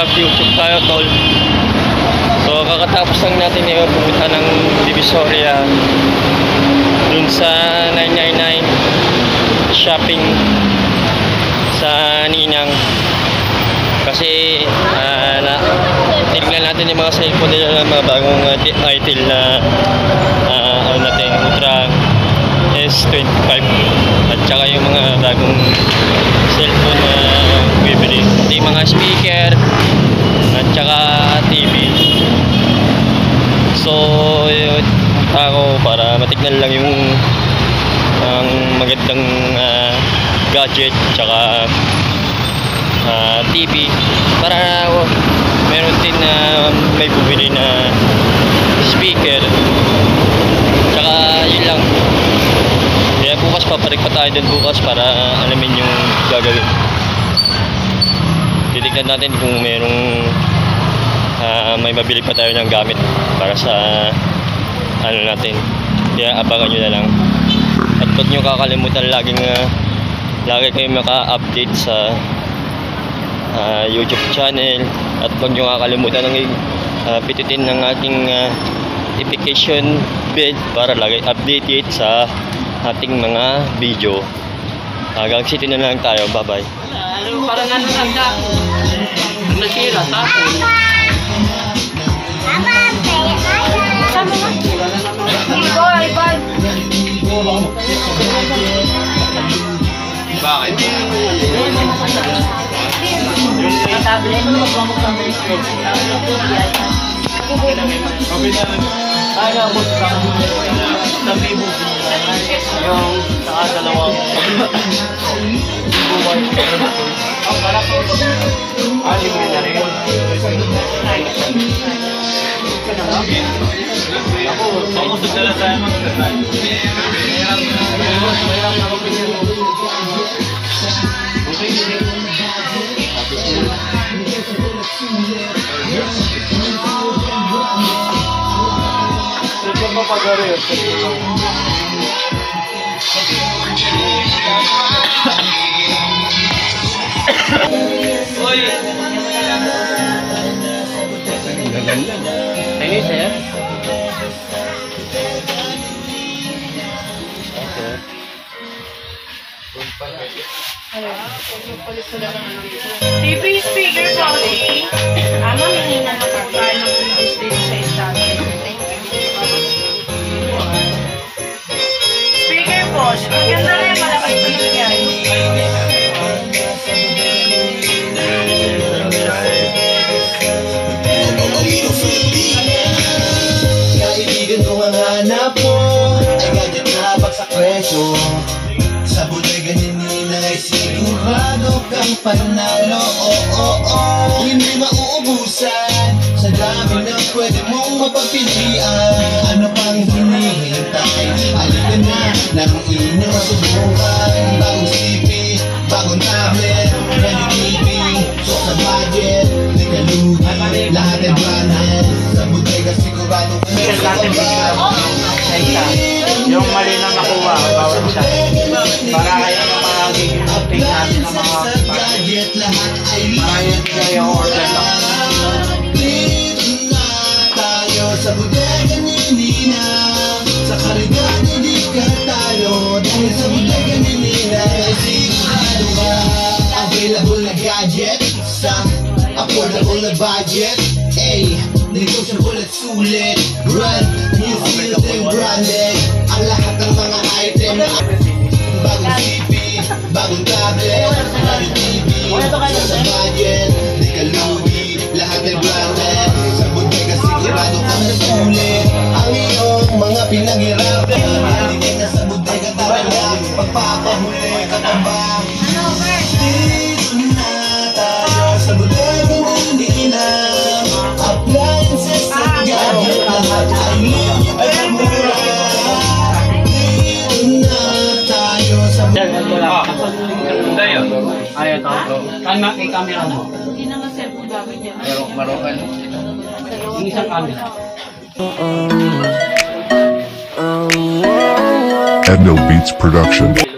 mag-YouTube tayo, tol. So kakatapos lang natin yung pumunta ng Divisoria dun sa 999 shopping sa Ninang. Kasi tignan natin yung mga cellphone nila, mga bagong item na ano natin, Ultra S25 at saka yung mga bagong cellphone na bibili, yung mga speaker at saka TV. So yun, ako para matignan lang yung ang magandang gadget tsaka TV para meron din na may bumili na speaker. Tsaka yun lang. Kaya bukas paparik pa tayo dun bukas para alamin yung gagawin. Titignan natin kung merong may mabili pa tayo ng gamit para sa ano natin. Kaya abangan nyo na lang. At huwag nyo kakalimutan lagi kayo maka-update sa YouTube channel. At huwag nyo kakalimutan ng pitutin ng ating notification bell para lagi updated sa ating mga video. Hanggang sito na lang tayo. Bye bye. Parang ano lang ako. Nasira tapos. Sama mo? Iboy, Iboy. Bakit? Yung tablet mo, magpamok kami. Kaya mo sa bibo. Yung nakadalawang buwan. Ang parang alim na rin. Ako, pamusod na lang tayo magkakal. Mayroon na mag-video. Okay. Ito ba pag-ari? Oy! Ini saya. TV speaker quality. Ano hinihina na pagkain ng previous day sa istatin. Speaker Bosch. Ang ganda na yung malakas pa lang yan. Kaibigan kung ang hanap mo ay gadget na bagsak presyo. Sa bodega ni Nina ay sigurado kang panalo. Hindi mauubusan sa dami na pwede mong mapagpilian. Ano pang hinihintay? Halika na ng inyong subukan. Bagong CP, bagong tablet, ready TV, so sa budget, di ka lugi, lahat ay branded. Sa bodega sigurado kang Yung mali na nakuha, bawal siya. Para kaya na magiging update natin ng mga marayot kayo order lang. Dito na tayo sa bodega ni Nina. Sa kalidad hindi ka tayo. Dahil sa bodega ni Nina ay sigurado ka. Available na gadget sa affordable na budget. Ay, negotiable at sulit. Brand, new field and branded. Ang lahat ng mga item na bagong CP, bagong tablet, bagong TV, sa budget, di ka lugi, lahat ay branded. Sa bodega sigurado ka na sulit. Ang iyong mga pinaghirapan, halika na sa bodega, tara na, pagpapahuli ka na ba? Dito na tayo sa bodega ni Nina. Appliances at gadget, lahat ay mura. Dito na tayo sa bodega. Ayaw ito. Kaya i-camera mo. Hindi naman cellphone gamit yan. Marokan. Yung isang camera. Edno Beats Production.